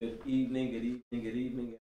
Good evening, good evening, good evening.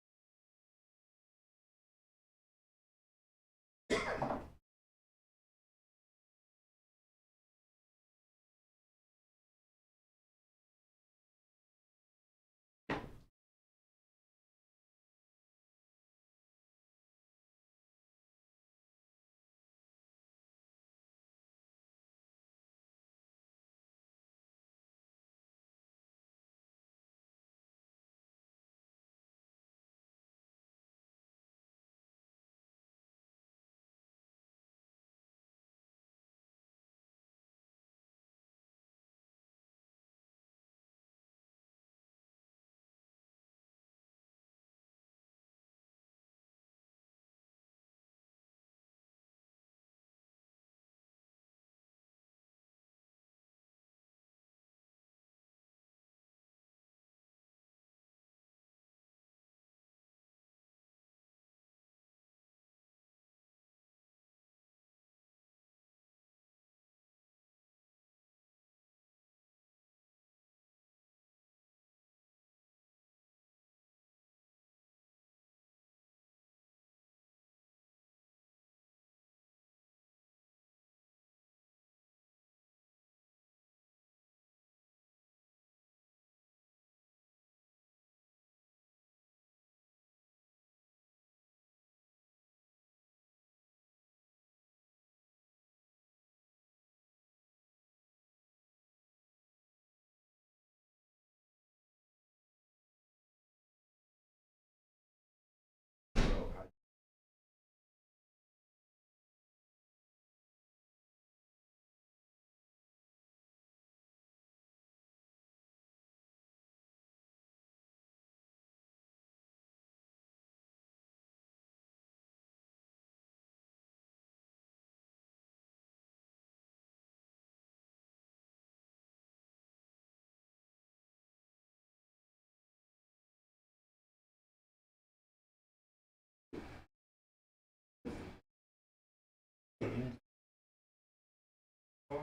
All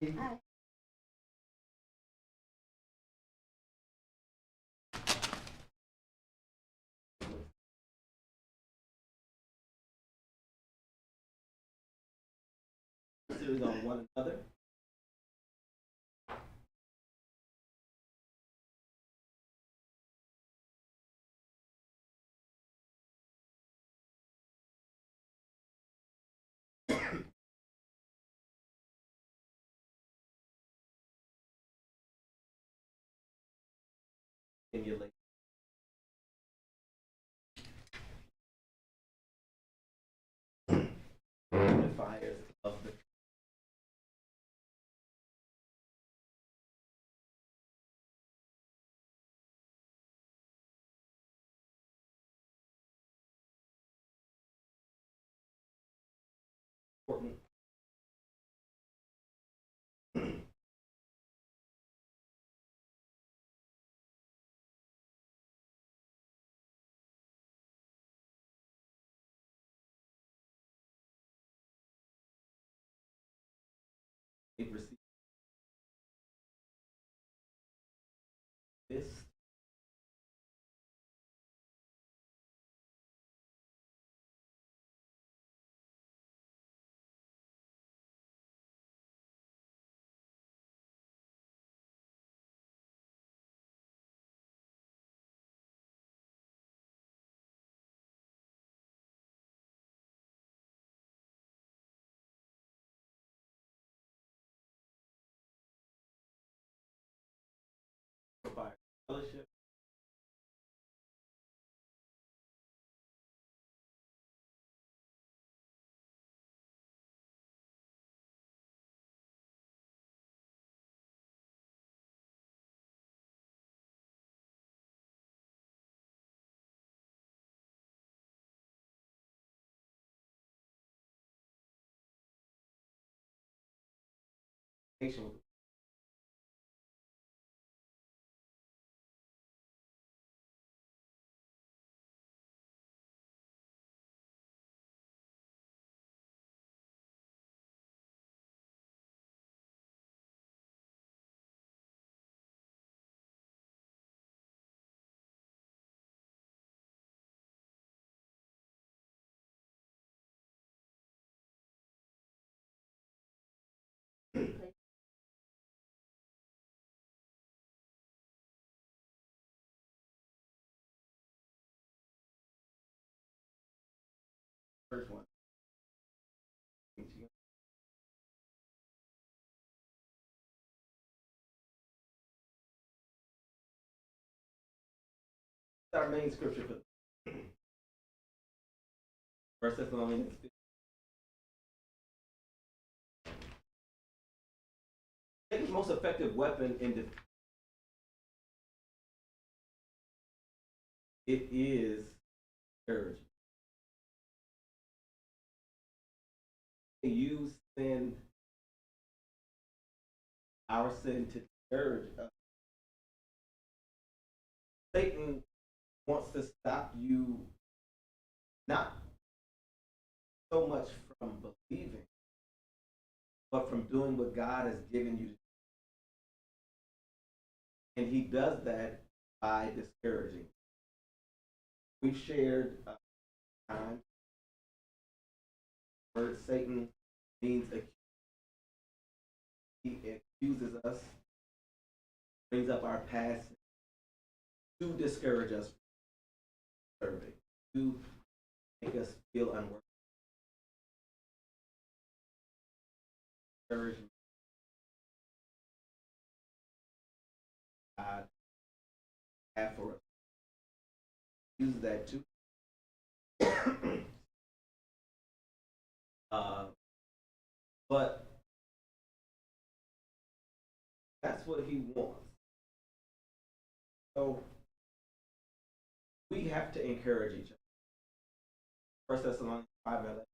right. Hi. Series on one another. Emulate fires of the important receive this. Fire fellowship. Nation first one. Our main scripture for 1 Thessalonians 5. Satan's most effective weapon in defense. It is courage. Use sin, our sin, to discourage us. Satan wants to stop you not so much from believing, but from doing what God has given you. And he does that by discouraging. We shared time. The word Satan means accuse. He accuses us, brings up our past to discourage us from serving, to make us feel unworthy. Encouragement. God have for us. Use that too. But that's what he wants. So we have to encourage each other. 1 Thessalonians 5:11.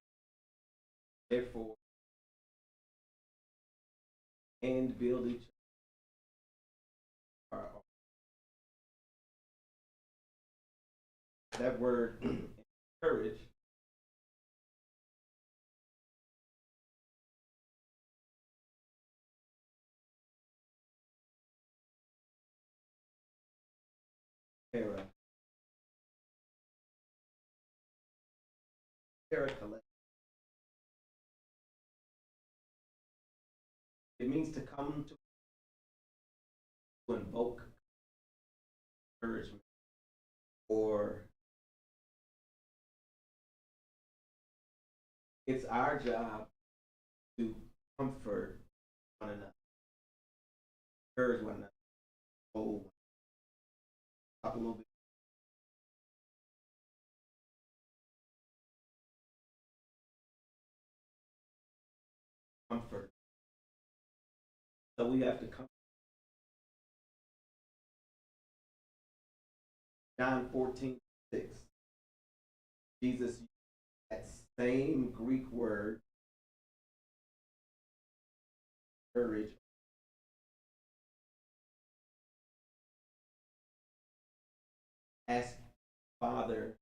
Therefore, and build each other. That word encourage it means to come to invoke encouragement, or it's our job to comfort one another, encourage one another, hold, talk a little bit. Comfort. So we have to come. John 14:6. Jesus used that same Greek word, courage. Ask Father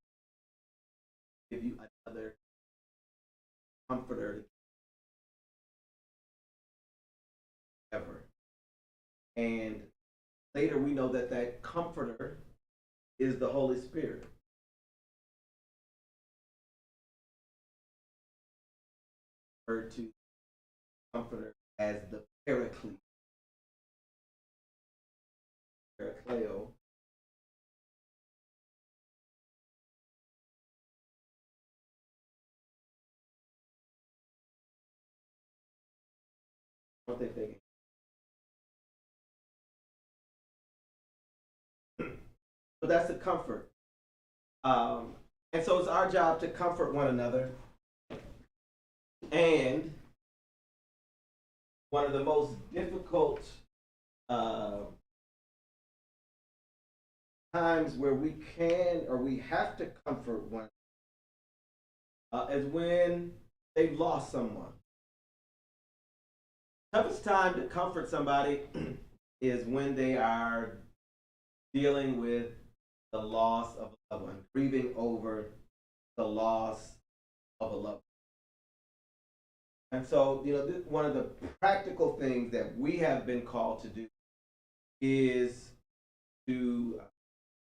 to give you another comforter ever. And later we know that that comforter is the Holy Spirit. Referred to comforter as the Paraclete. Parakleo. I don't think they can. So that's the comfort. And so it's our job to comfort one another. And one of the most difficult times where we can or we have to comfort one is when they've lost someone. Toughest time to comfort somebody is when they are dealing with the loss of a loved one, grieving over the loss of a loved one. And so, one of the practical things that we have been called to do is to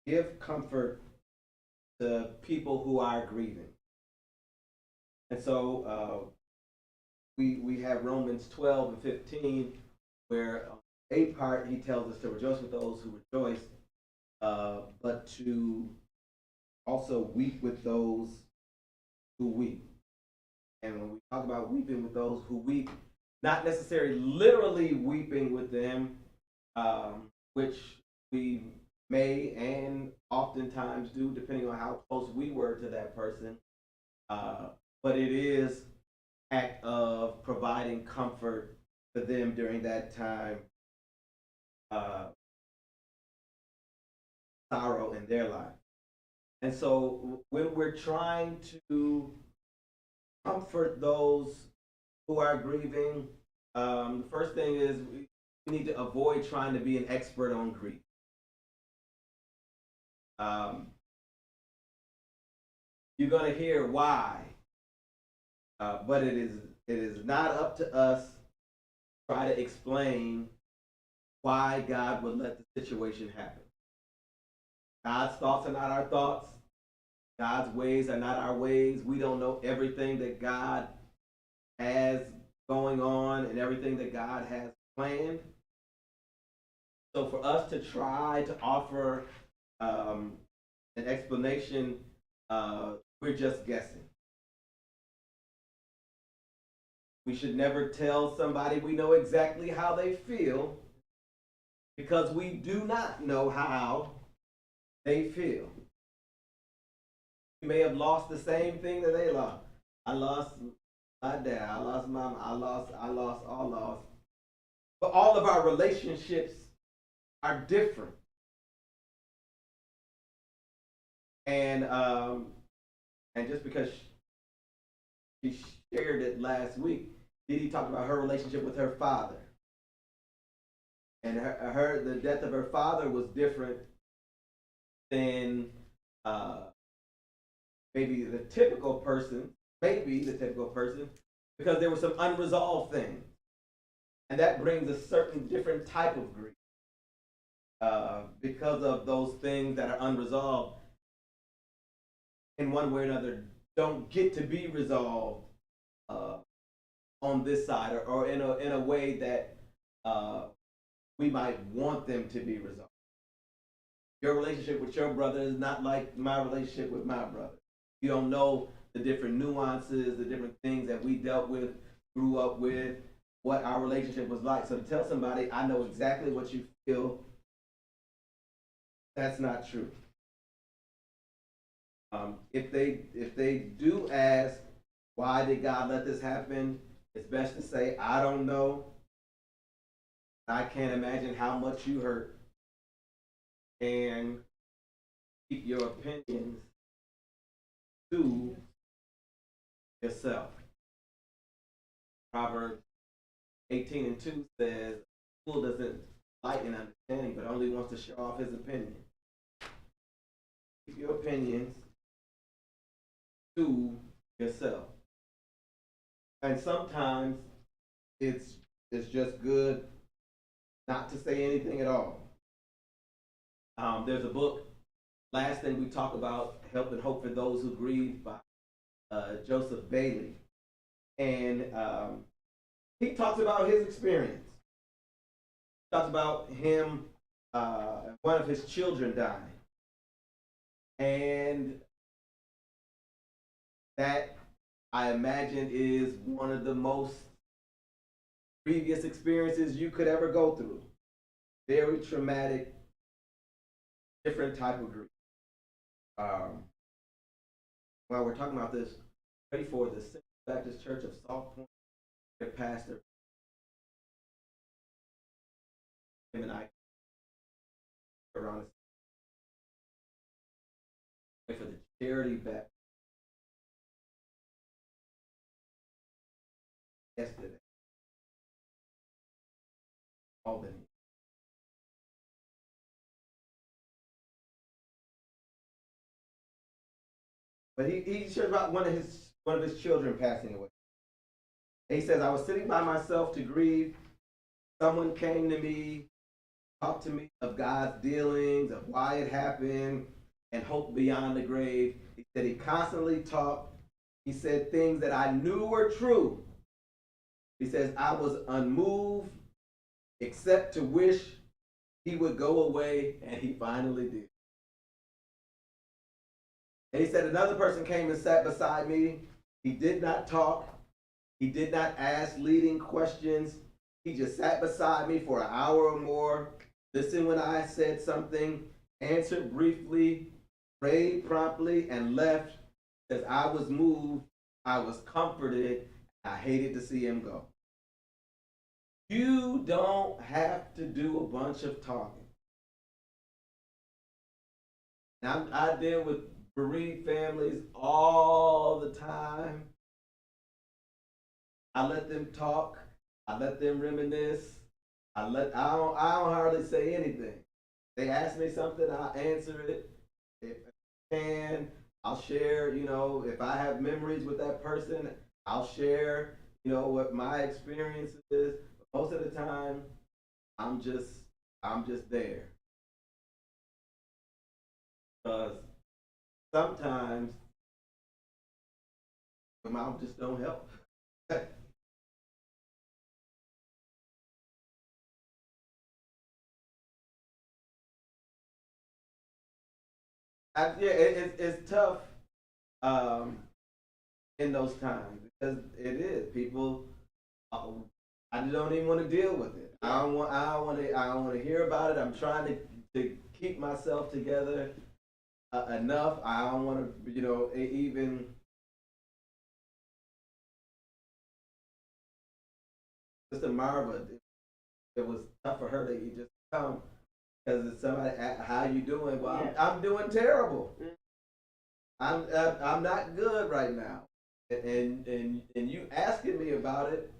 give comfort to people who are grieving. And so we have Romans 12 and 15, where a part he tells us to rejoice with those who rejoice, but to also weep with those who weep. And when we talk about weeping with those who weep, not necessarily literally weeping with them, which we may and oftentimes do, depending on how close we were to that person. But it is act of providing comfort for them during that time, sorrow in their life. And so when we're trying to comfort those who are grieving, the first thing is we need to avoid trying to be an expert on grief. You're going to hear why, but it is not up to us to try to explain why God would let the situation happen. God's thoughts are not our thoughts. God's ways are not our ways. We don't know everything that God has going on and everything that God has planned. So for us to try to offer an explanation, we're just guessing. We should never tell somebody we know exactly how they feel, because we do not know how they feel. You may have lost the same thing that they lost. I lost my dad, I lost mom, I lost. But all of our relationships are different. And just because she shared it last week, Didi talked about her relationship with her father. And the death of her father was different than maybe the typical person, because there were some unresolved things. And that brings a certain different type of grief. Because of those things that are unresolved, in one way or another, don't get to be resolved on this side, or in a way that we might want them to be resolved. Your relationship with your brother is not like my relationship with my brother. You don't know the different nuances, the different things that we dealt with, grew up with, what our relationship was like. So to tell somebody, I know exactly what you feel, that's not true. If they do ask, why did God let this happen? It's best to say, I don't know. I can't imagine how much you hurt. And keep your opinions to yourself. Proverbs 18:2 says, a fool doesn't like an understanding, but only wants to show off his opinion. Keep your opinions to yourself. And sometimes it's just good not to say anything at all. There's a book, Last Thing We Talk About, Help and Hope for Those Who Grieve, by Joseph Bailey. And he talks about his experience. He talks about him, one of his children dying. And that, I imagine, is one of the most previous experiences you could ever go through. Very traumatic, different type of grief. While we're talking about this, pray for the Central Baptist Church of Salt Point, their pastor, him and I, around pray for the charity Baptist yesterday. Albany. But he shares about one of his children passing away. And he says, I was sitting by myself to grieve. Someone came to me, talked to me of God's dealings, of why it happened, and hope beyond the grave. He said he constantly talked. He said things that I knew were true. He says, I was unmoved except to wish he would go away, and he finally did. And he said another person came and sat beside me He did not talk. He did not ask leading questions. He just sat beside me for an hour or more, listened when I said something, answered briefly, prayed promptly, and left because I was moved, I was comforted, I hated to see him go. You don't have to do a bunch of talking. Now, I deal with bereaved families all the time. I let them talk. I let them reminisce. I don't hardly say anything. They ask me something, I'll answer it. If I can, I'll share, if I have memories with that person, I'll share, what my experience is. But most of the time, I'm just there. Because sometimes my mouth just don't help. Yeah, it's tough um, in those times because it is people. I don't even want to deal with it. I don't want to hear about it. I'm trying to keep myself together enough. I don't want to, even Sister Marva. It was tough for her to just come because it's somebody. How you doing? Well, I'm doing terrible. I'm not good right now, and you asking me about it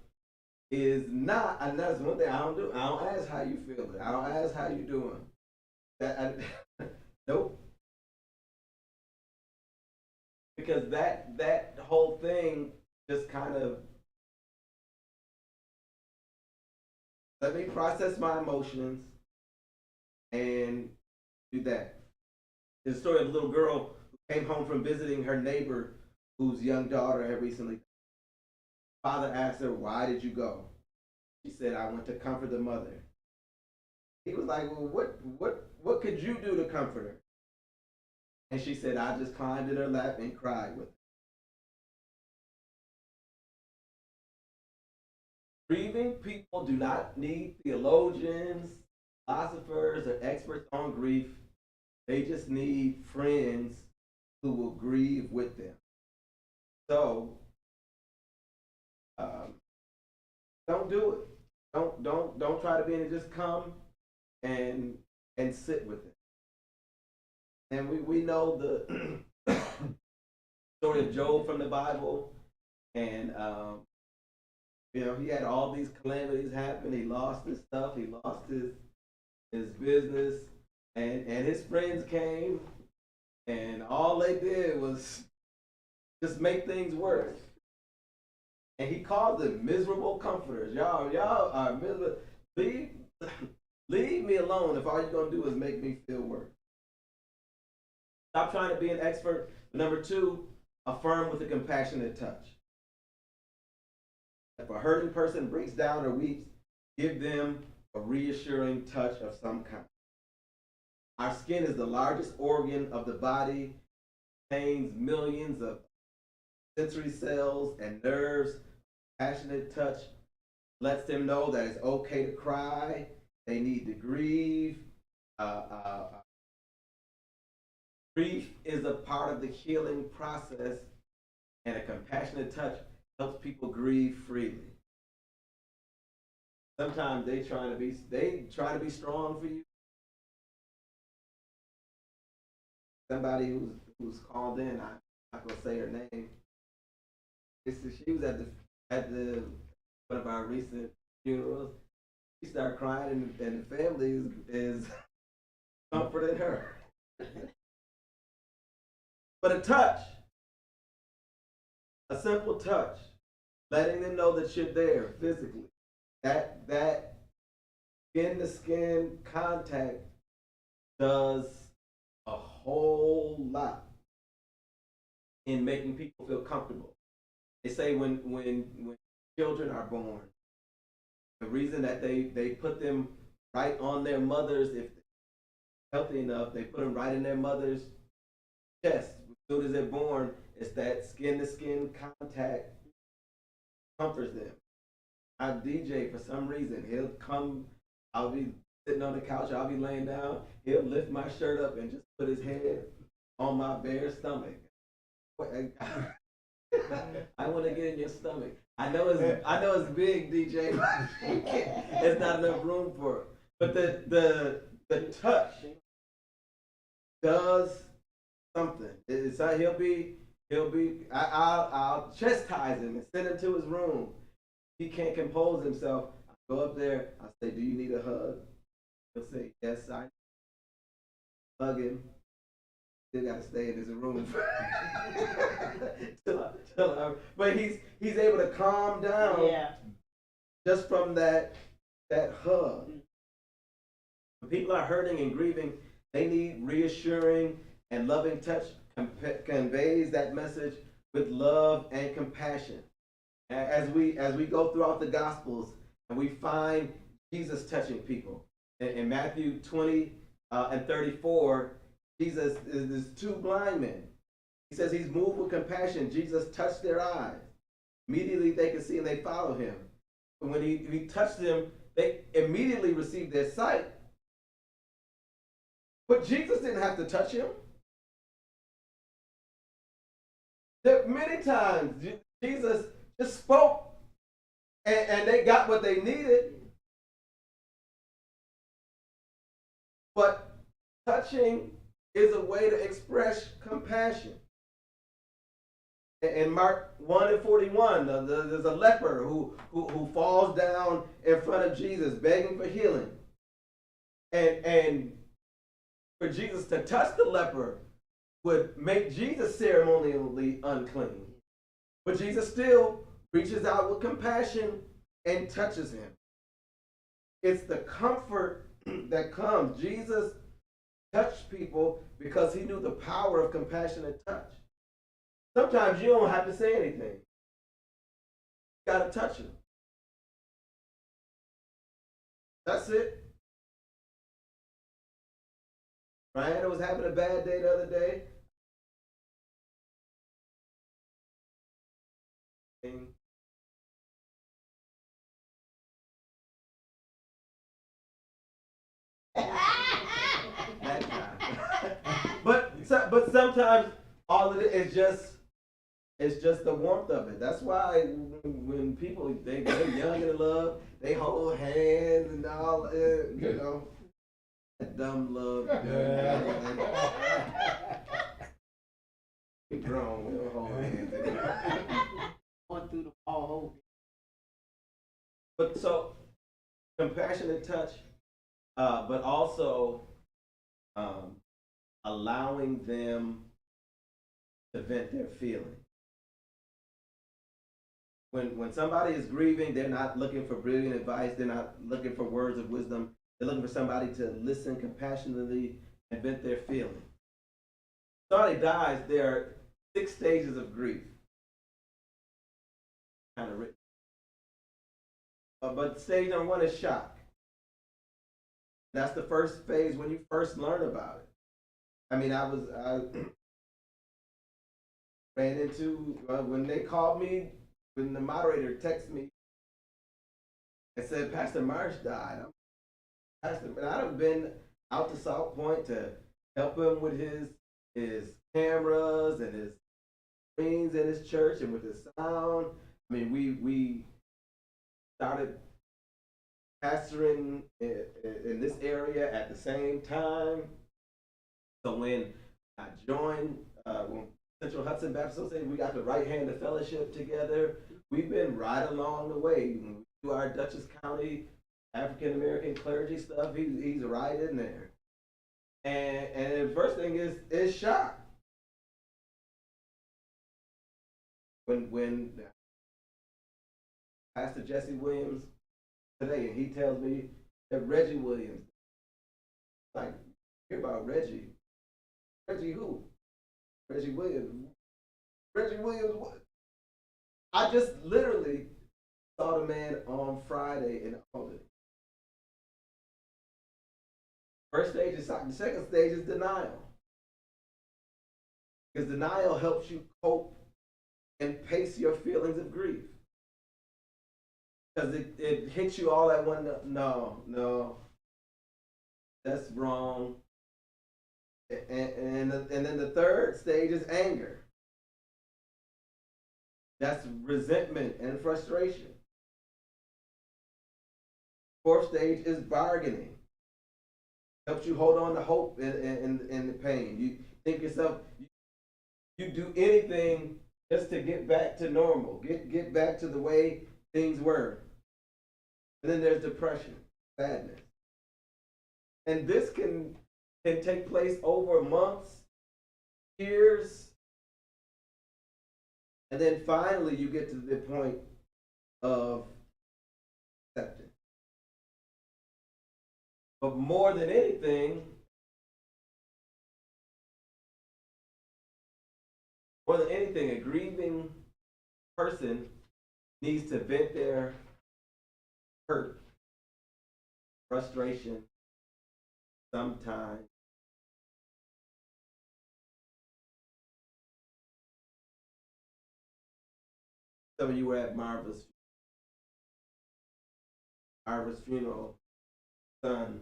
is not. And that's one thing I don't do. I don't ask how you feeling. I don't ask how you doing. Nope. Because that whole thing just kind of let me process my emotions and do that. There's a story of a little girl who came home from visiting her neighbor whose young daughter had recently. Father asked her, "Why did you go?" She said, "I went to comfort the mother." He was like, "Well, what could you do to comfort her?" And she said, "I just climbed in her lap and cried with her." Grieving people do not need theologians, philosophers, or experts on grief. They just need friends who will grieve with them. So um, don't do it. Don't try to be in it. Just come and sit with it. And we know the story of Job from the Bible, and he had all these calamities happen. He lost his stuff. He lost his business, and his friends came, and all they did was just make things worse. And he called them miserable comforters. Y'all are miserable. Leave, leave me alone if all you're gonna do is make me feel worse. Stop trying to be an expert. Number two, affirm with a compassionate touch. If a hurting person breaks down or weeps, give them a reassuring touch of some kind. Our skin is the largest organ of the body, contains millions of sensory cells and nerves. Passionate touch lets them know that it's okay to cry, they need to grieve. Uh, uh, Grief is a part of the healing process, and a compassionate touch helps people grieve freely. Sometimes they try to be strong for you. Somebody who's called in, I'm not gonna say her name. She was at the one of our recent funerals. She started crying, and the family is comforting her. But a touch, a simple touch, letting them know that you're there physically. That skin to skin contact does a whole lot in making people feel comfortable. They say when children are born, the reason that they put them right on their mothers, if they're healthy enough, they put them right in their mother's chest as soon as they're born, It's that skin to skin contact comforts them. I DJ for some reason. He'll come, I'll be sitting on the couch, I'll be laying down, he'll lift my shirt up and just put his head on my bare stomach. I want to get in your stomach. I know it's big, DJ, but it's not enough room for it. But the touch does something. I'll chastise him and send him to his room. He can't compose himself. I go up there. I say, "Do you need a hug?" He'll say, "Yes, I hug him." Still got to stay in his room. But he's able to calm down just from that hug. When people are hurting and grieving, they need reassuring and loving touch conveys that message with love and compassion. As we go throughout the Gospels and we find Jesus touching people. In Matthew 20 and 34, Jesus is two blind men. He says he's moved with compassion. Jesus touched their eyes. Immediately they could see and they follow him. But when he touched them, they immediately received their sight. But Jesus didn't have to touch him. There many times Jesus just spoke and they got what they needed. But touching is a way to express compassion. In Mark 1 and 41, there's a leper who falls down in front of Jesus begging for healing. And for Jesus to touch the leper would make Jesus ceremonially unclean. But Jesus still reaches out with compassion and touches him. It's the comfort that comes. Jesus touched people because he knew the power of compassionate touch. Sometimes you don't have to say anything. You gotta touch him. That's it. Ryan was having a bad day the other day. But sometimes all of it is just the warmth of it. That's why when people they're young and in love, they hold hands and all, that dumb love. We grown, we don't hold hands anymore. Going through the whole. But so compassionate touch, but also allowing them to vent their feelings. When somebody is grieving, they're not looking for brilliant advice. They're not looking for words of wisdom. They're looking for somebody to listen compassionately and vent their feelings. Somebody dies, there are 6 stages of grief. Kind of written. But stage number 1 is shock. That's the first phase when you first learn about it. I mean, I ran into, when they called me, when the moderator texted me and said Pastor Marsh died. And I've been out to South Point to help him with his cameras and his screens in his church and with his sound. I mean, we started pastoring in this area at the same time. So when I joined when Central Hudson Baptist Association, we got the right hand of fellowship together. We've been right along the way. When we do our Dutchess County African American clergy stuff, he's right in there. And the first thing is shock. When Pastor Jesse Williams today, and he tells me that Reggie Williams, like, hear about Reggie. Reggie who? Reggie Williams. Reggie Williams what? I just literally saw the man on Friday in Albany. First stage is shock. The second stage is denial. Because denial helps you cope and pace your feelings of grief. Because it hits you all at one, no, that's wrong. And then the third stage is anger. That's resentment and frustration. Fourth stage is bargaining. Helps you hold on to hope in the pain. You think yourself, you do anything just to get back to normal, get back to the way things were. And then there's depression, sadness. And this can take place over months, years, and then finally you get to the point of acceptance. But more than anything, a grieving person needs to vent their hurt, frustration, sometimes. Some of you were at Marva's funeral. Son,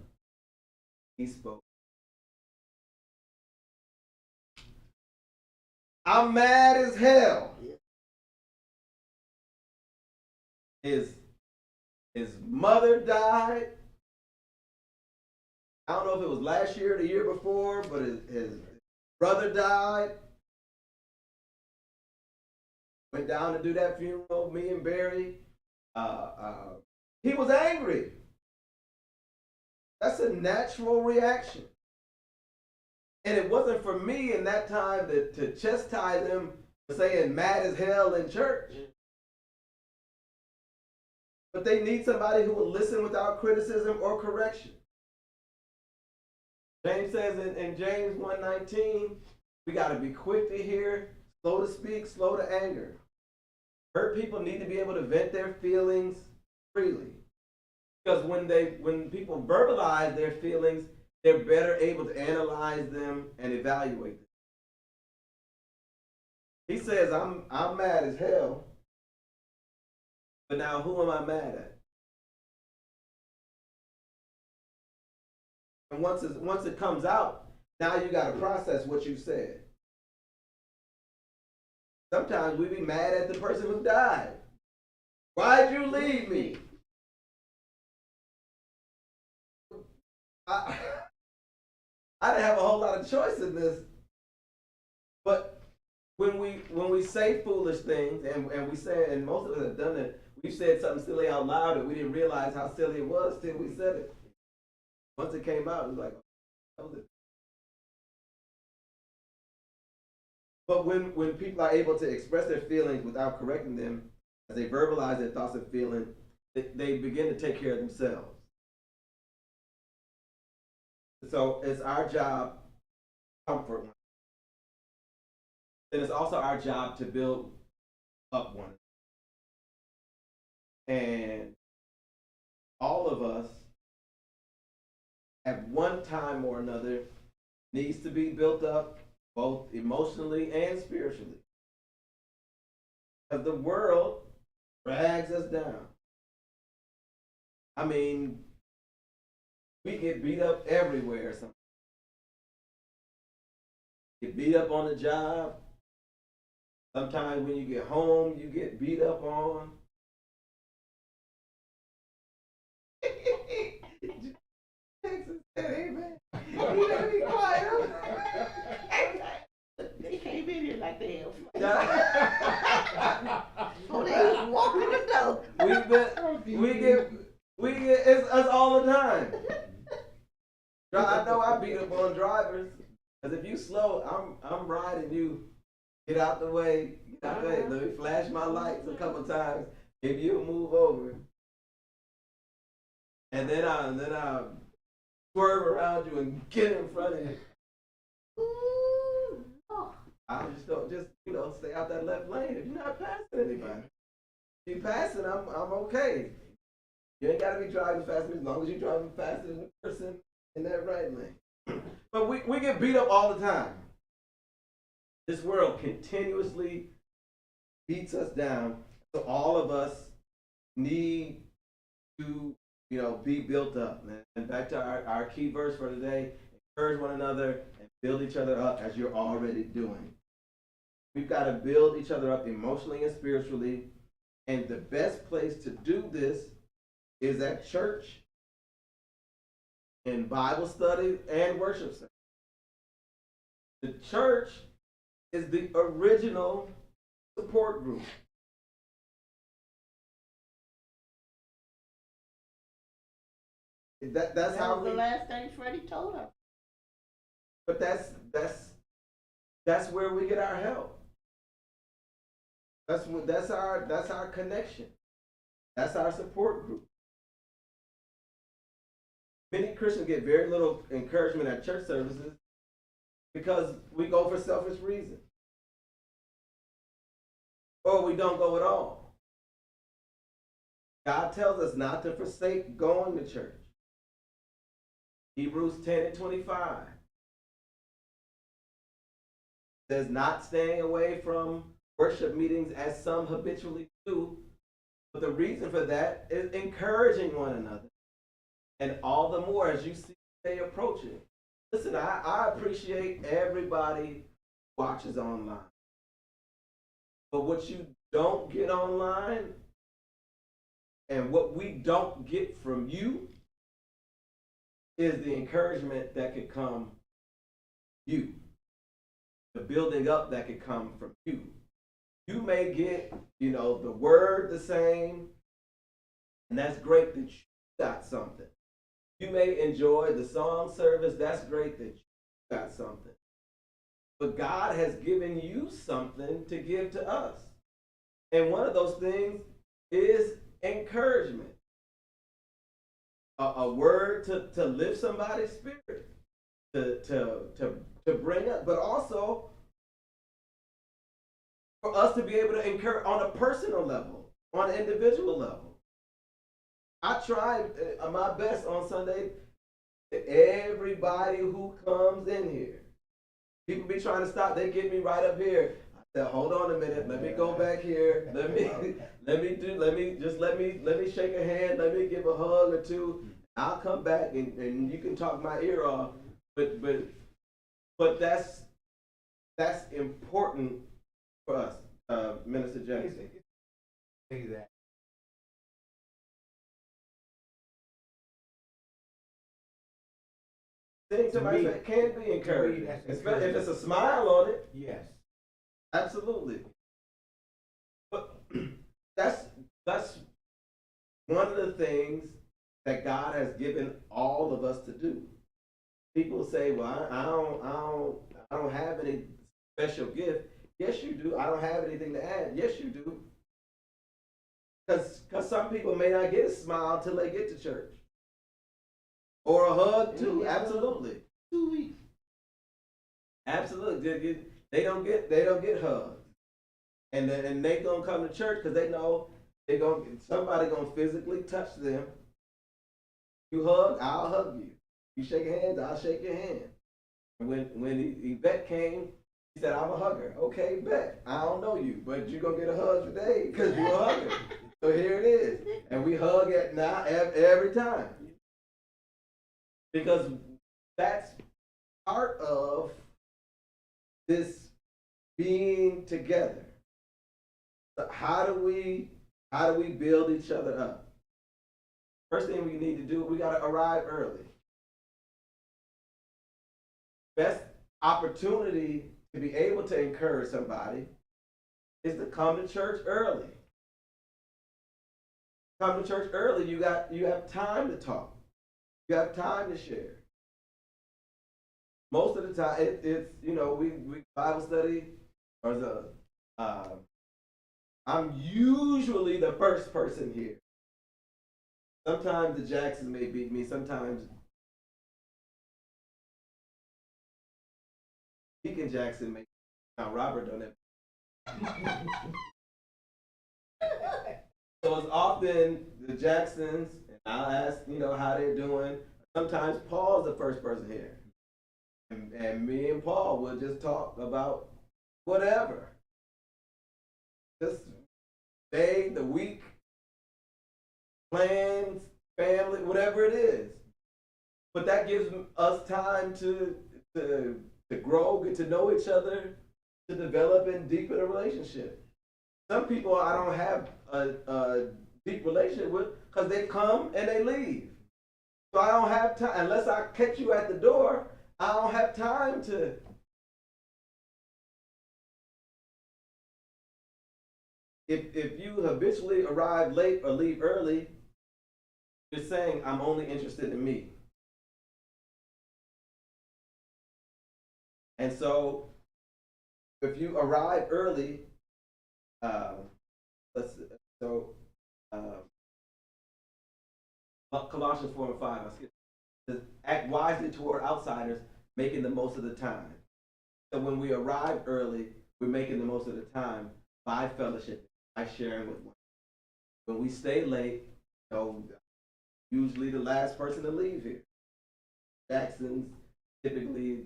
he spoke. I'm mad as hell. His mother died. I don't know if it was last year or the year before, but his brother died. Went down to do that funeral, me and Barry. He was angry. That's a natural reaction. And it wasn't for me in that time to chastise him for saying mad as hell in church. But they need somebody who will listen without criticism or correction. James says in James 1:19, we got to be quick to hear, slow to speak, slow to anger. Hurt people need to be able to vent their feelings freely. Because when people verbalize their feelings, they're better able to analyze them and evaluate them. He says, I'm mad as hell, but now who am I mad at? And once it comes out, now you got to process what you said. Sometimes we be mad at the person who died. Why'd you leave me? I didn't have a whole lot of choice in this, but when we say foolish things and we say, and most of us have done it, we've said something silly out loud and we didn't realize how silly it was till we said it. Once it came out, it was like, that was it. But when people are able to express their feelings without correcting them, as they verbalize their thoughts and feelings, they begin to take care of themselves. So it's our job to comfort one. And it's also our job to build up one. And all of us, at one time or another, needs to be built up both emotionally and spiritually. Because the world drags us down. I mean, we get beat up everywhere. Get beat up on the job. Sometimes when you get home, you get beat up on. Texas said, amen. You better be quiet. They came in here like they so they was walking the dog. We get it's us all the time. I know I beat up on drivers. Because if you slow, I'm riding you. Get out the way. Get out the way. Let me flash my lights a couple times. If you move over. And then I swerve around you and get in front of you. Ooh, oh. I just don't stay out that left lane if you're not passing anybody. If you're passing, I'm okay. You ain't gotta be driving faster as long as you're driving faster than the person in that right lane. But we get beat up all the time. This world continuously beats us down. So all of us need to, be built up. And back to our key verse for today, encourage one another and build each other up as you're already doing. We've got to build each other up emotionally and spiritually. And the best place to do this is at church, in Bible study, and worship service. The church is the original support group. That's how was the last thing Freddie told us. But that's where we get our help. That's our connection. That's our support group. Many Christians get very little encouragement at church services because we go for selfish reasons. Or we don't go at all. God tells us not to forsake going to church. Hebrews 10:25 says not staying away from worship meetings as some habitually do, but the reason for that is encouraging one another. And all the more as you see the day approaching. Listen, I appreciate everybody who watches online. But what you don't get online and what we don't get from you is the encouragement that could come from you. The building up that could come from you. You may get, the word the same, and that's great that you got something. You may enjoy the song service, that's great that you got something. But God has given you something to give to us. And one of those things is encouragement. A word to lift somebody's spirit, to bring up, but also for us to be able to encourage on a personal level, on an individual level. I try my best on Sunday. Everybody who comes in here, people be trying to stop. They get me right up here. I said, "Hold on a minute. Let me go back here. Let me shake a hand. Let me give a hug or two. I'll come back and you can talk my ear off." But that's important for us, Minister Jackson. Say that. Seeing somebody that can be encouraging, especially if it's a smile on it. Yes, absolutely. But that's one of the things that God has given all of us to do. People say, "Well, I don't have any special gift." Yes, you do. I don't have anything to add. Yes, you do. Because some people may not get a smile till they get to church. Or a hug too, absolutely. 2 weeks. Absolutely, they don't get hugs, and they gonna come to church because they know somebody gonna physically touch them. You hug, I'll hug you. You shake hands, I'll shake your hand. And when Yvette came, he said, "I'm a hugger." Okay, Yvette, I don't know you, but you're gonna get a hug today because you're a hugger. So here it is, and we hug at now every time. Because that's part of this being together. So how do we build each other up? First thing we need to do, we got to arrive early. Best opportunity to be able to encourage somebody is to come to church early. Come to church early, you have time to talk. You have time to share. Most of the time, it's we Bible study or I'm usually the first person here. Sometimes the Jacksons may beat me. Sometimes Deacon Jackson may. Now Robert don't have. So it's often the Jacksons, and I'll ask, how they're doing. Sometimes Paul's the first person here. And me and Paul will just talk about whatever. Just day, the week, plans, family, whatever it is. But that gives us time to grow, get to know each other, to develop and deepen a relationship. Some people I don't have a deep relationship with because they come and they leave. So I don't have time, unless I catch you at the door, I don't have time to. If you habitually arrive late or leave early, you're saying, I'm only interested in me. And so if you arrive early, let's so Colossians 4 and 5, says, act wisely toward outsiders, making the most of the time. So when we arrive early, we're making the most of the time by fellowship, by sharing with one. When we stay late, you know, usually the last person to leave here. Jackson's typically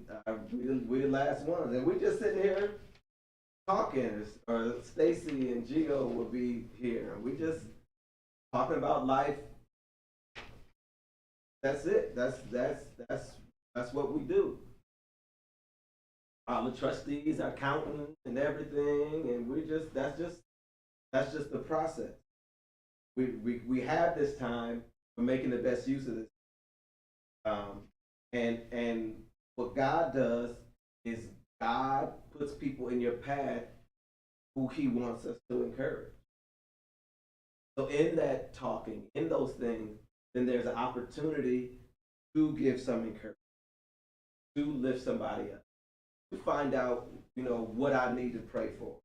we the last ones, and we're just sitting here talking. Or Stacy and Gio will be here. We just talking about life. That's it. That's what we do. All the trustees, our accountants, and everything, and that's just the process. We have this time. We're making the best use of this. And what God does is God puts people in your path who He wants us to encourage. So in that talking, in those things, then there's an opportunity to give some encouragement, to lift somebody up, to find out, you know, what I need to pray for.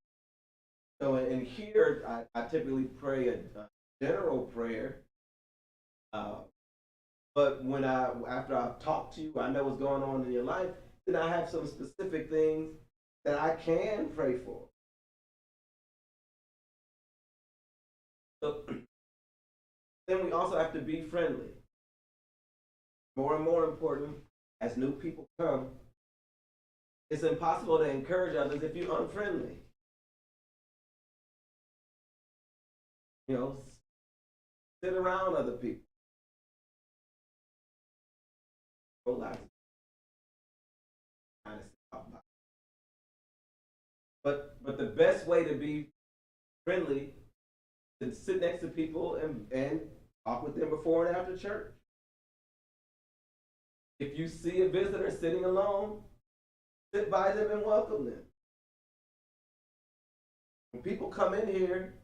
So in here, I typically pray a general prayer. But after I've talked to you, I know what's going on in your life, then I have some specific things that I can pray for. So then we also have to be friendly. More and more important, as new people come, it's impossible to encourage others if you're unfriendly. You know, sit around other people. But the best way to be friendly is to sit next to people and talk with them before and after church. If you see a visitor sitting alone, sit by them and welcome them. When people come in here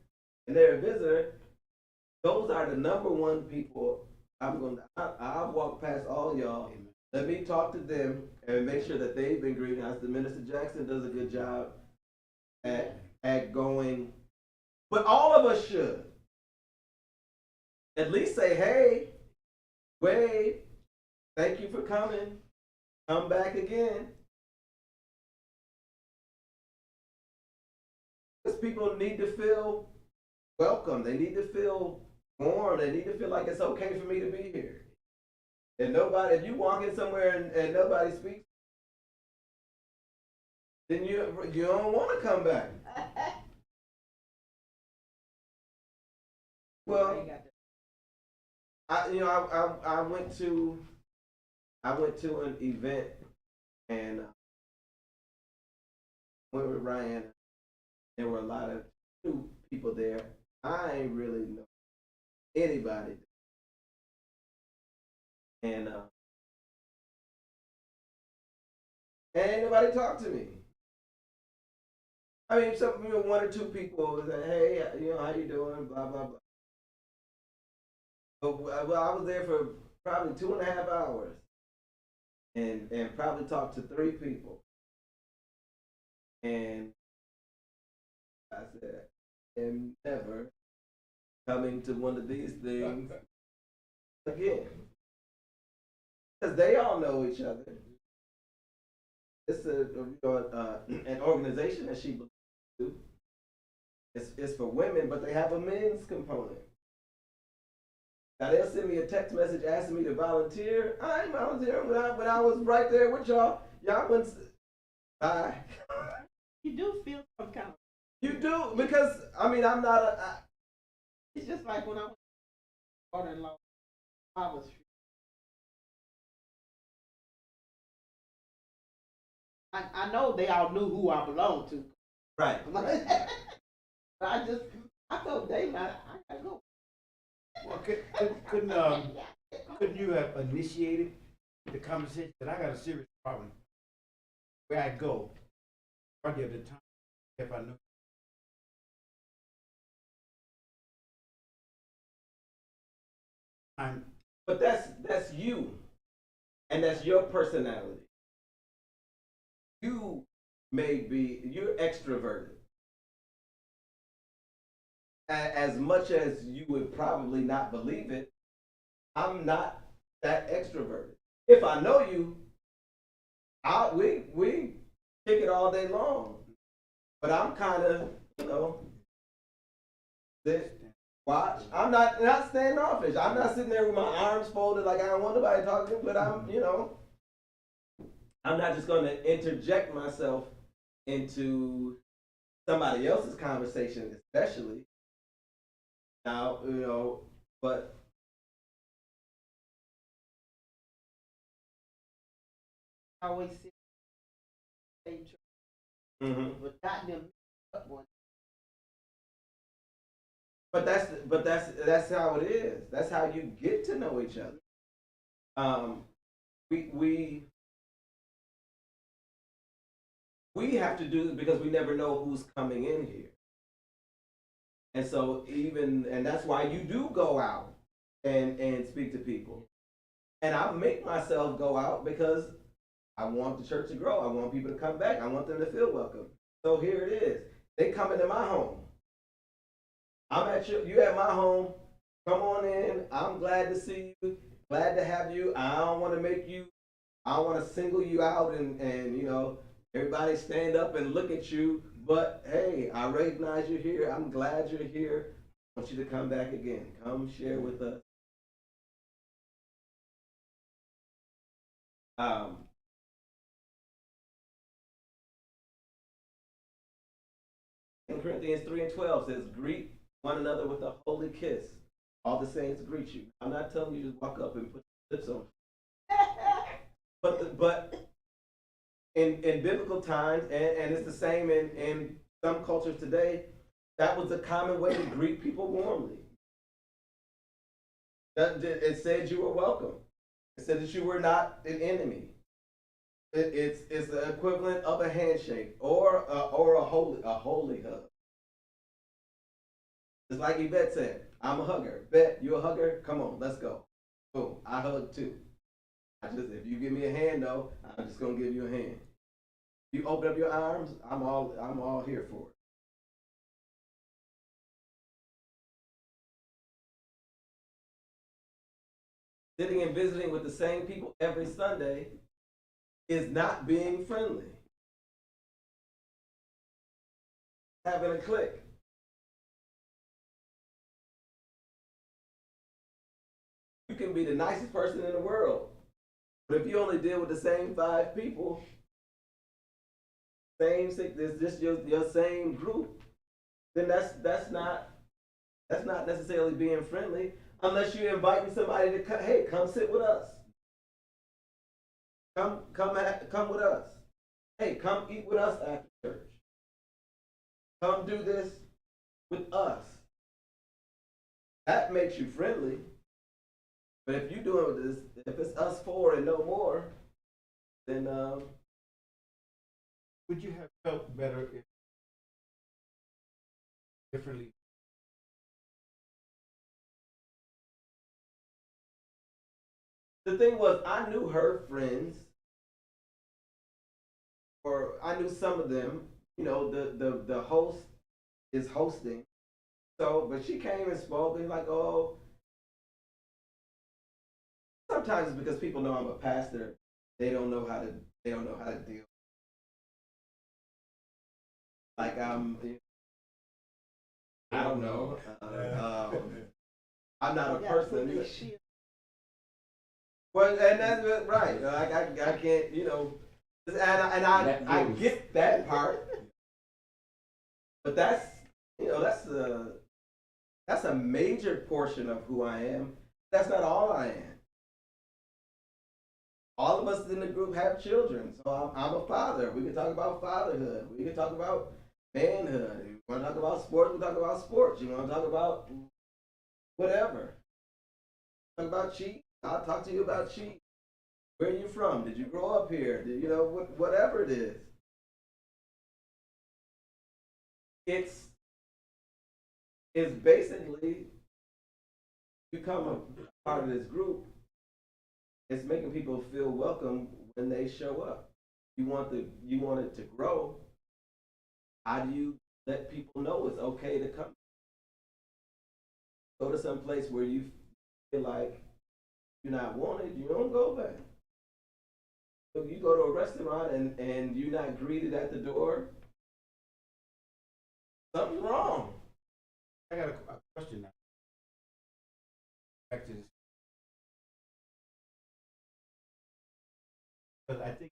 and they're a visitor, those are the number one people I'll walk past all y'all. Let me talk to them and make sure that they've been greeted. As the Minister Jackson does a good job at going, but all of us should at least say, hey, wave, thank you for coming, come back again. Because people need to feel welcome. They need to feel warm. They need to feel like it's okay for me to be here. And nobody, if you walk in somewhere and nobody speaks, then you don't want to come back. Well, I went to an event and went with Ryan. There were a lot of new people there. I ain't really know anybody. And ain't nobody talk to me. I mean, one or two people was like, hey, how you doing? Blah, blah, blah. But I was there for probably 2.5 hours and probably talked to 3 people. And I said, I'm never coming to one of these things again. Because they all know each other. It's an organization that she belongs to. It's for women, but they have a men's component. Now they'll send me a text message asking me to volunteer. I ain't volunteering when I was right there with y'all. Y'all wouldn't. Bye. You do feel some kind of. You do, because I mean, I'm not a. It's just like when I was daughter-in-law, I was. I know they all knew who I belonged to. Right. But I told David, I gotta go. Well, couldn't you have initiated the conversation? That I got a serious problem where I go, probably at the time, if I know. But that's you, and that's your personality. You're extroverted. As much as you would probably not believe it, I'm not that extroverted. If I know you, we kick it all day long. But I'm kind of, watch. I'm not standoffish. I'm not sitting there with my arms folded like I don't want nobody talking. But I'm not just going to interject myself into somebody else's conversation, especially. Now, but I always see the same church, but not them one. But that's how it is. That's how you get to know each other. We have to do this because we never know who's coming in here. And so and that's why you do go out and speak to people. And I make myself go out because I want the church to grow. I want people to come back. I want them to feel welcome. So here it is. They come into my home. I'm at you at my home. Come on in. I'm glad to see you. Glad to have you. I don't want to single you out and everybody stand up and look at you. But hey, I recognize you're here. I'm glad you're here. I want you to come back again. Come share with us. 2 Corinthians 3:12 says, greet one another with a holy kiss. All the saints greet you. I'm not telling you to just walk up and put your lips on. But in biblical times, and it's the same in some cultures today, that was a common way to greet people warmly. It said you were welcome. It said that you were not an enemy. It's the equivalent of a handshake or a holy hug. It's like Yvette said, I'm a hugger. Bet, you a hugger? Come on, let's go. Boom, I hug too. If you give me a hand though, I'm just gonna give you a hand. You open up your arms, I'm all here for it. Sitting and visiting with the same people every Sunday is not being friendly. Having a clique. You can be the nicest person in the world, but if you only deal with the same 5 people, it's just your same group, then that's not necessarily being friendly, unless you're inviting somebody to come sit with us. Come with us. Hey, come eat with us after church. Come do this with us. That makes you friendly. But if you're doing this, if it's us 4 and no more, then would you have felt better if differently? The thing was, I knew her friends, or I knew some of them. The host is hosting. So, but she came and spoke and like, oh. Sometimes it's because people know I'm a pastor. They don't know how to deal. Like I don't know. I'm not a person. Well, and that's right. I can't, and I get that part. But that's a major portion of who I am. That's not all I am. All of us in the group have children, so I'm a father. We can talk about fatherhood. We can talk about manhood. If you want to talk about sports, we talk about sports. You want to talk about whatever. Talk about cheating. I'll talk to you about cheating. Where are you from? Did you grow up here? Whatever it is. It's basically become a part of this group. It's making people feel welcome when they show up. You want it to grow. How do you let people know it's okay to come? Go to some place where you feel like you're not wanted, you don't go there. If you go to a restaurant and you're not greeted at the door, something's wrong. I got a question now. Back to this. Because I think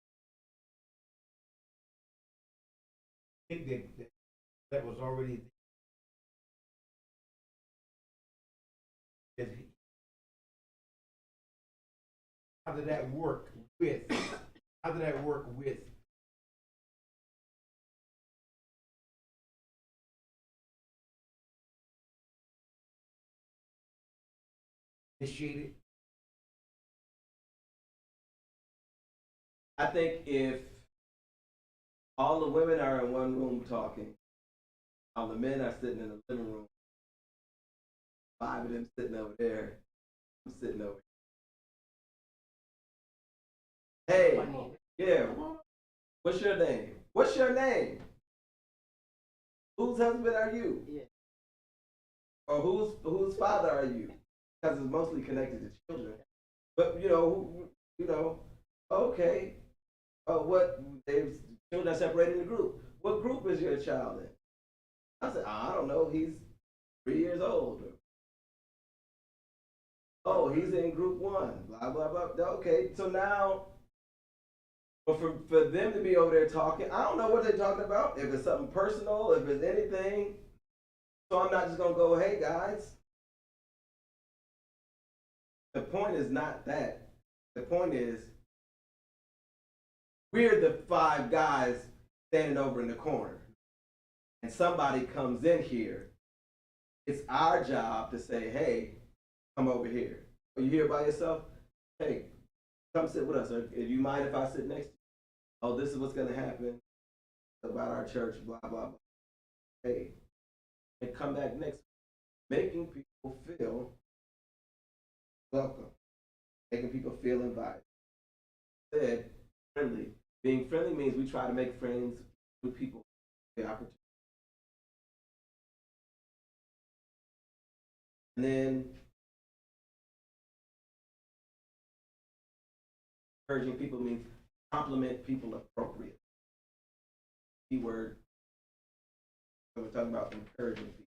that was already there. How did that work with? How did that work with? Initiated. I think if all the women are in one room talking, all the men are sitting in the living room, 5 of them sitting over there, I'm sitting over here. Hey, yeah, what's your name? What's your name? Whose husband are you? Yeah. Or whose father are you? Because it's mostly connected to children. But okay. What children are separated in the group. What group is your child in? I said, I don't know. He's 3 years old. Oh, he's in group 1. Blah blah blah. Okay, so now, but for them to be over there talking, I don't know what they're talking about. If it's something personal, if it's anything, so I'm not just gonna go, hey guys. The point is not that. The point is, we're the 5 guys standing over in the corner, and somebody comes in here. It's our job to say, hey, come over here. Are you here by yourself? Hey, come sit with us. Or, do you mind if I sit next to you? Oh, this is what's going to happen about our church, blah, blah, blah. Hey, and come back next week. Making people feel welcome. Making people feel invited. Said, friendly. Being friendly means we try to make friends with people the opportunity. And then encouraging people means compliment people appropriately. Keyword when we're talking about encouraging people.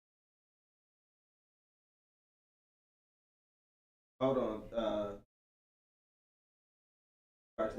Hold on. Start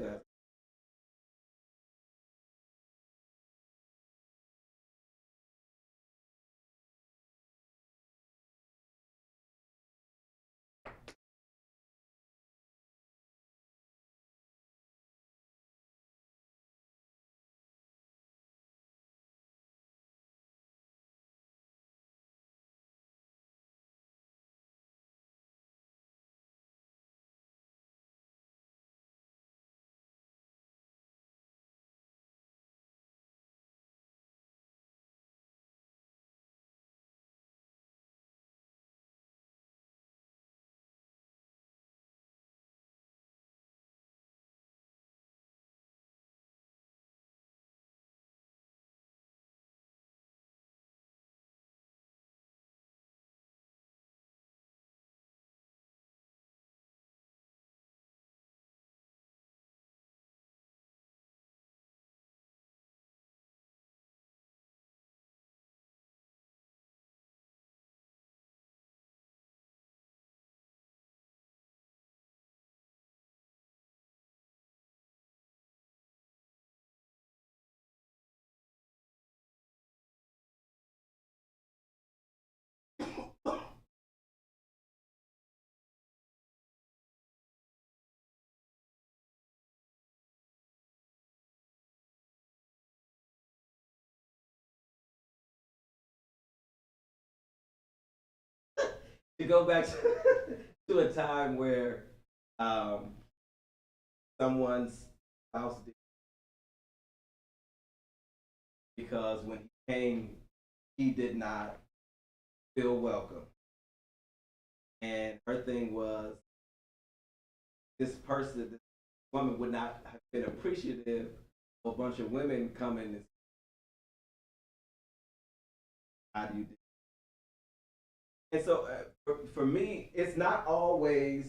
go back to a time where someone's spouse did, because when he came, he did not feel welcome. And her thing was, this woman would not have been appreciative of a bunch of women coming and how do you do? And so for me, it's not always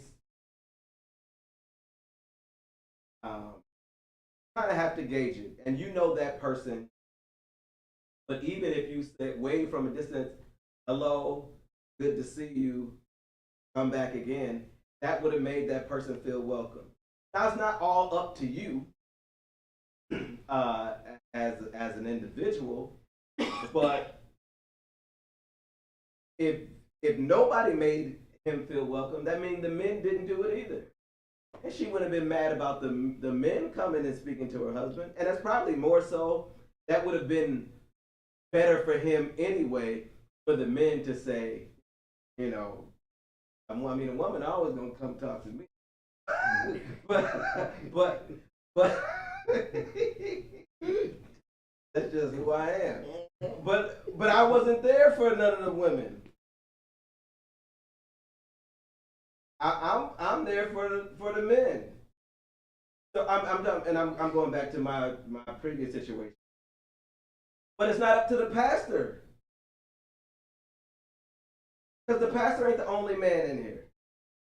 kind of have to gauge it. And you know that person, but even if you say, wave from a distance, hello, good to see you, come back again, that would have made that person feel welcome. Now, it's not all up to you as an individual, but if nobody made him feel welcome, that means the men didn't do it either. And she wouldn't have been mad about the men coming and speaking to her husband. And that's probably more so, that would have been better for him anyway, for the men to say, you know, I mean, a woman always gonna come talk to me. but that's just who I am. But I wasn't there for none of the women. I'm there for the men. So I'm done, and I'm going back to my previous situation. But it's not up to the pastor, because the pastor ain't the only man in here.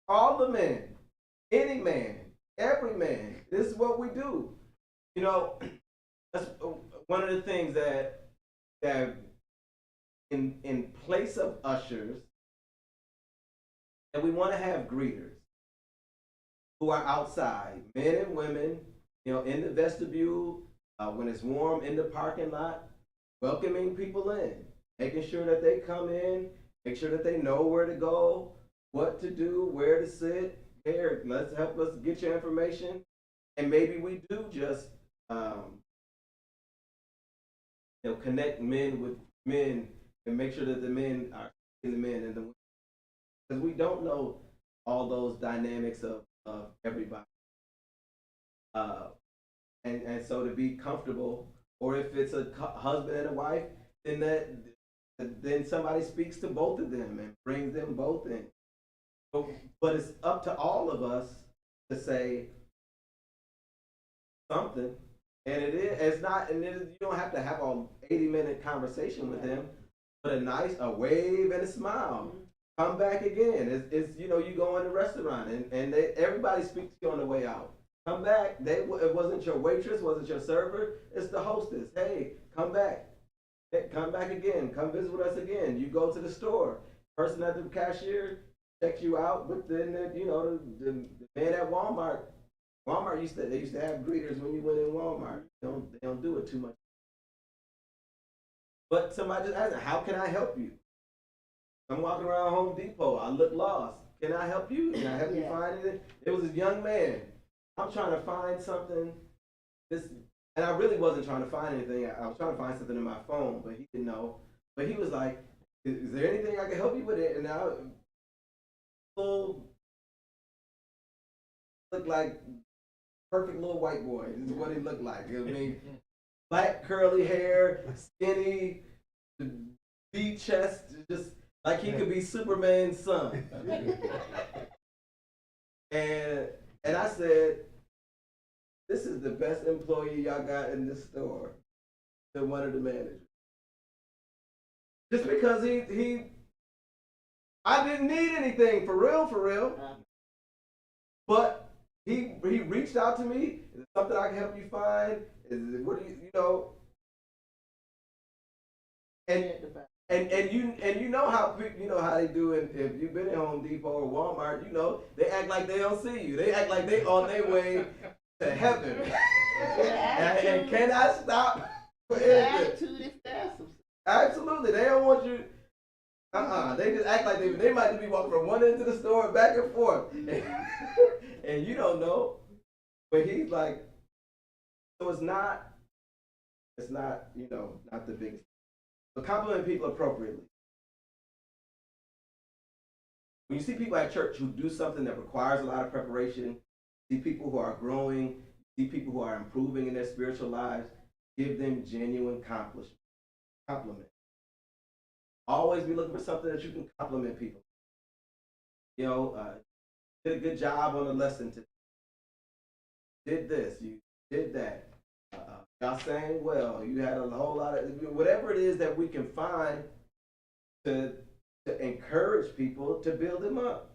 All the men, any man, every man. This is what we do. You know, that's one of the things that in place of ushers, and we want to have greeters who are outside, men and women, you know, in the vestibule, when it's warm, in the parking lot, welcoming people in, making sure that they come in, make sure that they know where to go, what to do, where to sit. Here, let's help us get your information. And maybe we do just, you know, connect men with men and make sure that the men are in the men and the women. Because we don't know all those dynamics of everybody. And so to be comfortable, or if it's a husband and a wife, then somebody speaks to both of them and brings them both in. But it's up to all of us to say something. And it's not, and you don't have to have an 80-minute conversation with them, but a wave and a smile. Come back again. It's you know, you go in a restaurant and everybody speaks to you on the way out. Come back. It wasn't your waitress, wasn't your server. It's the hostess. Hey, come back. Hey, come back again. Come visit with us again. You go to the store. Person at the cashier checks you out, but then you know the man at Walmart used to have greeters when you went in Walmart. They don't do it too much. But somebody just asked, how can I help you? I'm walking around Home Depot. I look lost. Can I help you? Can I help you find anything? It was a young man. I'm trying to find something. And I really wasn't trying to find anything. I was trying to find something in my phone, but he didn't know. But he was like, "Is there anything I can help you with it?" And I looked like perfect little white boy. This is what he looked like. I mean, black curly hair, skinny, V chest, just. Like he could be Superman's son. and I said, this is the best employee y'all got in this store. To one of the managers. Just because I didn't need anything for real. But he reached out to me. Is it something I can help you find? Is it, what do you know? And you know how they do it. If you've been at Home Depot or Walmart, you know they act like they don't see you. They act like they on their way to heaven. and can I stop? Absolutely, they don't want you. They just act like they might be walking from one end of the store and back and forth, and you don't know. But he's like, so it's not you know, not the biggest. But compliment people appropriately. When you see people at church who do something that requires a lot of preparation, see people who are growing, see people who are improving in their spiritual lives, give them genuine compliment. Always be looking for something that you can compliment people. You know, did a good job on the lesson today. Did this, you did that. Y'all sang well. You had a whole lot of whatever it is that we can find to encourage people to build them up.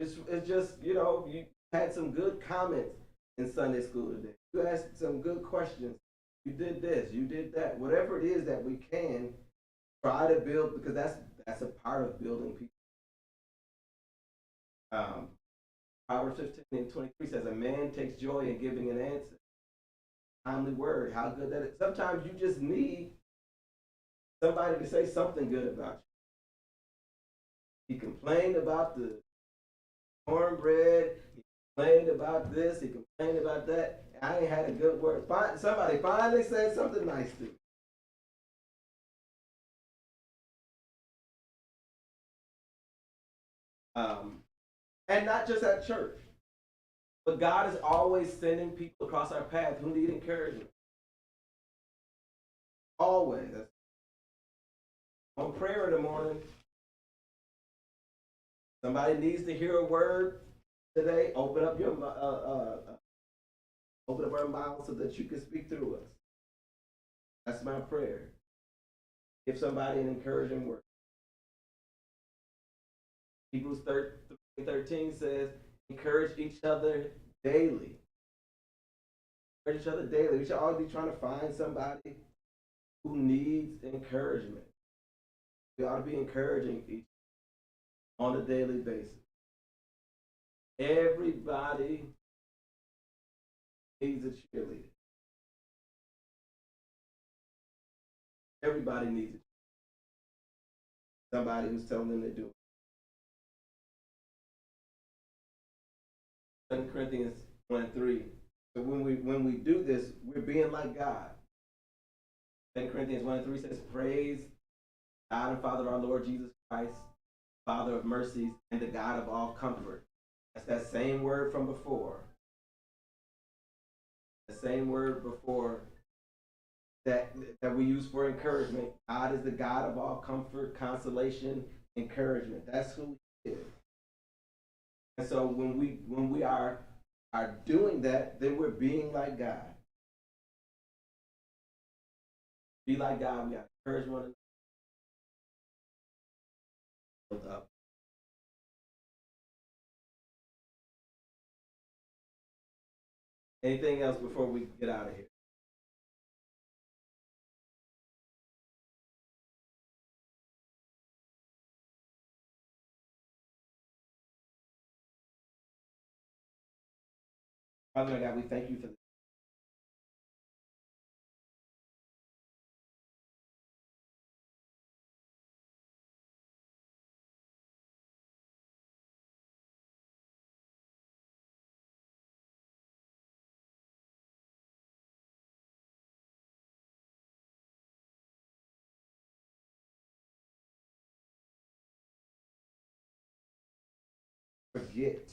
It's just, you know, you had some good comments in Sunday school today. You asked some good questions. You did this, you did that. Whatever it is that we can try to build, because that's a part of building people. Proverbs 15:23 says, a man takes joy in giving an answer. Timely word, how good that is. Sometimes you just need somebody to say something good about you. He complained about the cornbread, he complained about this, he complained about that. I ain't had a good word. Somebody finally said something nice to me. And not just at church, but God is always sending people across our path who need encouragement. Always. On prayer in the morning, somebody needs to hear a word today. Open up our mouth so that you can speak through us. That's my prayer. Give somebody an encouraging word. Hebrews 13 says, encourage each other daily. Encourage each other daily. We should always be trying to find somebody who needs encouragement. We ought to be encouraging each other on a daily basis. Everybody needs a cheerleader. Everybody needs it. Somebody who's telling them to do it. 2 Corinthians 1:3. So when we do this, we're being like God. 2 Corinthians 1:3 says, praise God and Father of our Lord Jesus Christ, Father of mercies, and the God of all comfort. That's that same word from before. The same word before that we use for encouragement. God is the God of all comfort, consolation, encouragement. That's who He is. And so when we are doing that, then we're being like God. Be like God. We got to encourage one another. Build up. Anything else before we get out of here? Father God, we thank you for this. Forget